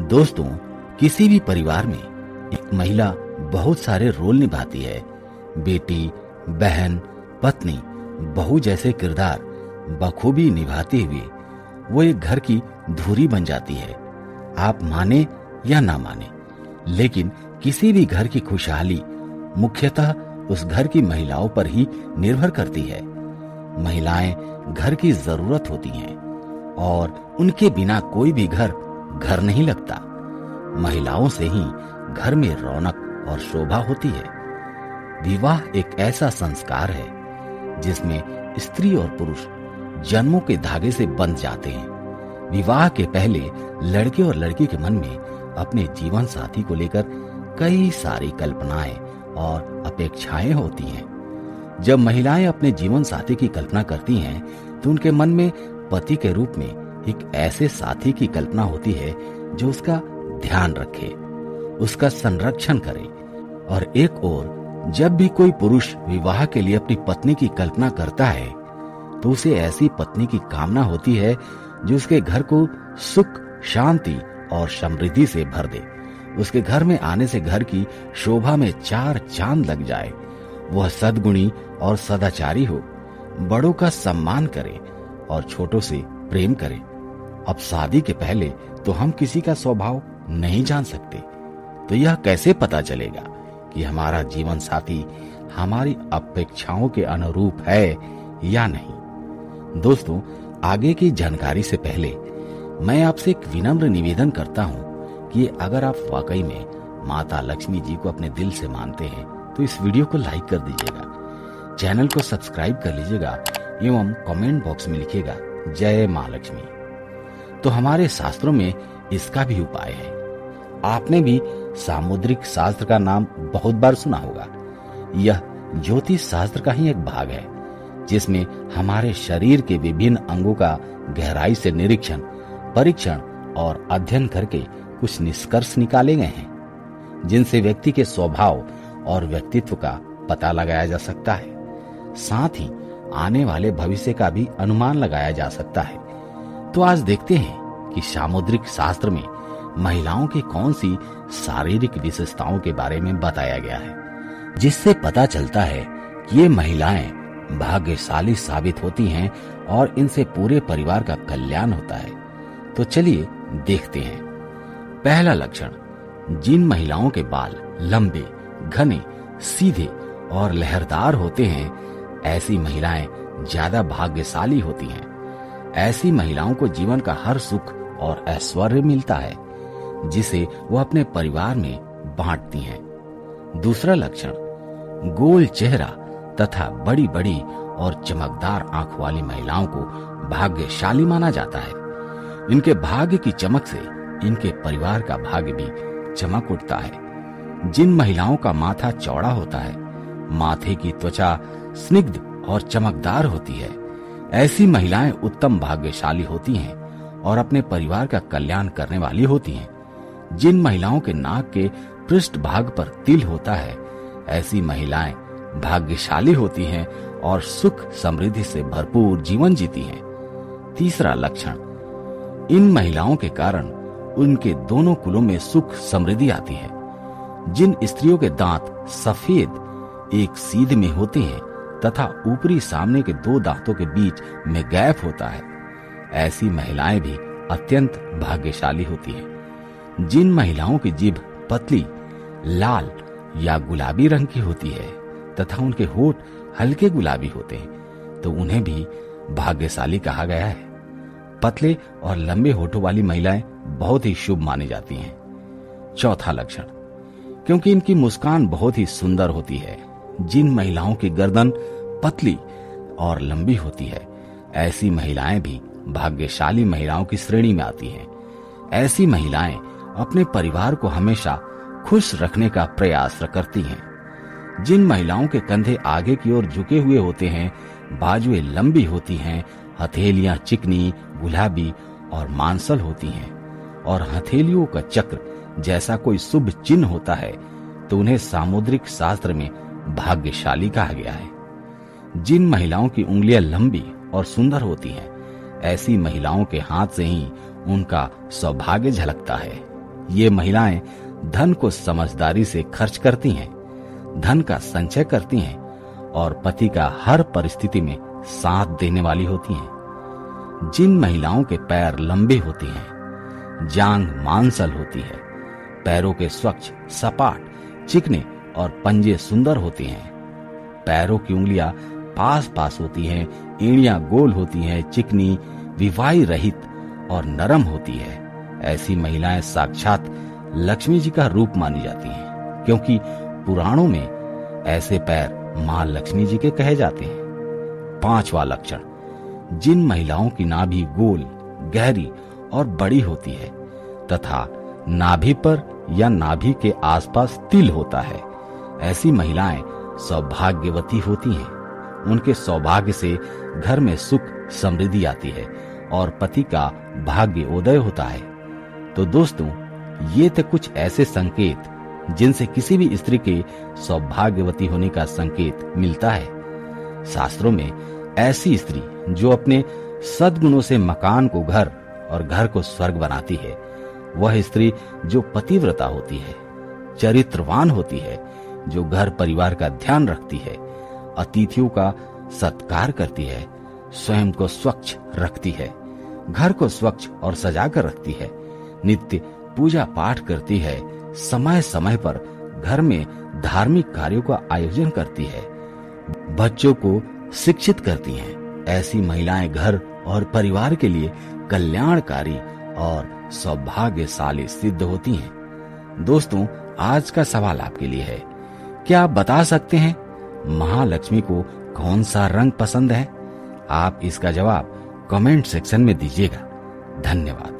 दोस्तों, किसी भी परिवार में एक महिला बहुत सारे रोल निभाती है। बेटी, बहन, पत्नी, बहू जैसे किरदार बखूबी निभाते हुए वो एक घर की धुरी बन जाती है। आप माने या ना माने, लेकिन किसी भी घर की खुशहाली मुख्यतः उस घर की महिलाओं पर ही निर्भर करती है। महिलाएं घर की जरूरत होती हैं और उनके बिना कोई भी घर नहीं लगता। महिलाओं से ही घर में रौनक और शोभा होती है। विवाह एक ऐसा संस्कार है जिसमें स्त्री और पुरुष जन्मों के धागे से बंध जाते हैं। विवाह के पहले लड़के और लड़की के मन में अपने जीवन साथी को लेकर कई सारी कल्पनाएं और अपेक्षाएं होती हैं। जब महिलाएं अपने जीवन साथी की कल्पना करती हैं तो उनके मन में पति के रूप में एक ऐसे साथी की कल्पना होती है जो उसका ध्यान रखे, उसका संरक्षण करे। और एक ओर जब भी कोई पुरुष विवाह के लिए अपनी पत्नी की कल्पना करता है तो उसे ऐसी पत्नी की कामना होती है जो उसके घर को सुख, शांति और समृद्धि से भर दे। उसके घर में आने से घर की शोभा में चार चांद लग जाए। वह सद्गुणी और सदाचारी हो, बड़ों का सम्मान करे और छोटों से प्रेम करे। अब शादी के पहले तो हम किसी का स्वभाव नहीं जान सकते, तो यह कैसे पता चलेगा कि हमारा जीवन साथी हमारी अपेक्षाओं के अनुरूप है या नहीं। दोस्तों, आगे की जानकारी से पहले मैं आपसे एक विनम्र निवेदन करता हूं कि अगर आप वाकई में माता लक्ष्मी जी को अपने दिल से मानते हैं तो इस वीडियो को लाइक कर दीजिएगा, चैनल को सब्सक्राइब कर लीजिएगा एवं कमेंट बॉक्स में लिखिएगा जय मां लक्ष्मी। तो हमारे शास्त्रों में इसका भी उपाय है। आपने भी सामुद्रिक शास्त्र का नाम बहुत बार सुना होगा। यह ज्योतिष शास्त्र का ही एक भाग है जिसमें हमारे शरीर के विभिन्न अंगों का गहराई से निरीक्षण, परीक्षण और अध्ययन करके कुछ निष्कर्ष निकाले गए हैं जिनसे व्यक्ति के स्वभाव और व्यक्तित्व का पता लगाया जा सकता है। साथ ही आने वाले भविष्य का भी अनुमान लगाया जा सकता है। तो आज देखते हैं कि सामुद्रिक शास्त्र में महिलाओं की कौन सी शारीरिक विशेषताओं के बारे में बताया गया है जिससे पता चलता है कि ये महिलाएं भाग्यशाली साबित होती हैं और इनसे पूरे परिवार का कल्याण होता है। तो चलिए देखते हैं। पहला लक्षण, जिन महिलाओं के बाल लंबे, घने, सीधे और लहरदार होते हैं, ऐसी महिलाएं ज्यादा भाग्यशाली होती हैं। ऐसी महिलाओं को जीवन का हर सुख और ऐश्वर्य मिलता है जिसे वो अपने परिवार में बांटती हैं। दूसरा लक्षण, गोल चेहरा तथा बड़ी बड़ी और चमकदार आंख वाली महिलाओं को भाग्यशाली माना जाता है। इनके भाग्य की चमक से इनके परिवार का भाग्य भी चमक उठता है। जिन महिलाओं का माथा चौड़ा होता है, माथे की त्वचा स्निग्ध और चमकदार होती है, ऐसी महिलाएं उत्तम भाग्यशाली होती हैं और अपने परिवार का कल्याण करने वाली होती हैं। जिन महिलाओं के नाक के पृष्ठ भाग पर तिल होता है, ऐसी महिलाएं भाग्यशाली होती हैं और सुख समृद्धि से भरपूर जीवन जीती हैं। तीसरा लक्षण, इन महिलाओं के कारण उनके दोनों कुलों में सुख समृद्धि आती है। जिन स्त्रियों के दांत सफेद एक सीध में होते हैं तथा ऊपरी सामने के दो दांतों के बीच में गैप होता है, ऐसी महिलाएं भी अत्यंत भाग्यशाली होती हैं। जिन महिलाओं की जीभ पतली, लाल या गुलाबी रंग की होती है तथा उनके होठ हल्के गुलाबी होते हैं, तो उन्हें भी भाग्यशाली कहा गया है। पतले और लंबे होठों वाली महिलाएं बहुत ही शुभ मानी जाती हैं। चौथा लक्षण, क्योंकि इनकी मुस्कान बहुत ही सुंदर होती है, जिन महिलाओं की गर्दन पतली और लंबी होती है, ऐसी महिलाएं भी भाग्यशाली महिलाओं की श्रेणी में आती हैं। ऐसी महिलाएं अपने परिवार को हमेशा खुश रखने का प्रयास करती हैं। जिन महिलाओं के कंधे आगे की ओर झुके हुए होते हैं, बाजुएं लंबी होती हैं, हथेलियां चिकनी, गुलाबी और मांसल होती हैं और हथेलियों का चक्र जैसा कोई शुभ चिन्ह होता है, तो उन्हें सामुद्रिक शास्त्र में भाग्यशाली कहा गया है। जिन महिलाओं की उंगलियां लंबी और सुंदर होती हैं, ऐसी महिलाओं के हाथ से ही उनका सौभाग्य झलकता है। ये महिलाएं धन को समझदारी से खर्च करती हैं, धन का संचय करती हैं और पति का हर परिस्थिति में साथ देने वाली होती हैं। जिन महिलाओं के पैर लंबे होते हैं, जांघ मांसल होती है, पैरों के स्वच्छ, सपाट, चिकने और पंजे सुंदर होते हैं, पैरों की उंगलियां पास पास होती हैं, एड़ियां गोल होती हैं, चिकनी, विवाही रहित और नरम होती है, ऐसी महिलाएं साक्षात लक्ष्मी जी का रूप मानी जाती हैं, क्योंकि पुराणों में ऐसे पैर मां लक्ष्मी जी के कहे जाते हैं। 5वां लक्षण, जिन महिलाओं की नाभि गोल, गहरी और बड़ी होती है तथा नाभि पर या नाभि के आसपास तिल होता है, ऐसी महिलाएं सौभाग्यवती होती हैं। उनके सौभाग्य से घर में सुख समृद्धि आती है और पति का भाग्य उदय होता है। तो दोस्तों, ये थे कुछ ऐसे संकेत जिनसे किसी भी स्त्री के सौभाग्यवती होने का संकेत मिलता है। शास्त्रों में ऐसी स्त्री जो अपने सद्गुणों से मकान को घर और घर को स्वर्ग बनाती है, वह स्त्री जो पतिव्रता होती है, चरित्रवान होती है, जो घर परिवार का ध्यान रखती है, अतिथियों का सत्कार करती है, स्वयं को स्वच्छ रखती है, घर को स्वच्छ और सजा कर रखती है, नित्य पूजा पाठ करती है, समय समय पर घर में धार्मिक कार्यों का आयोजन करती है, बच्चों को शिक्षित करती हैं। ऐसी महिलाएं घर और परिवार के लिए कल्याणकारी और सौभाग्यशाली सिद्ध होती हैं। दोस्तों, आज का सवाल आपके लिए है, क्या आप बता सकते हैं महालक्ष्मी को कौन सा रंग पसंद है? आप इसका जवाब कमेंट सेक्शन में दीजिएगा। धन्यवाद।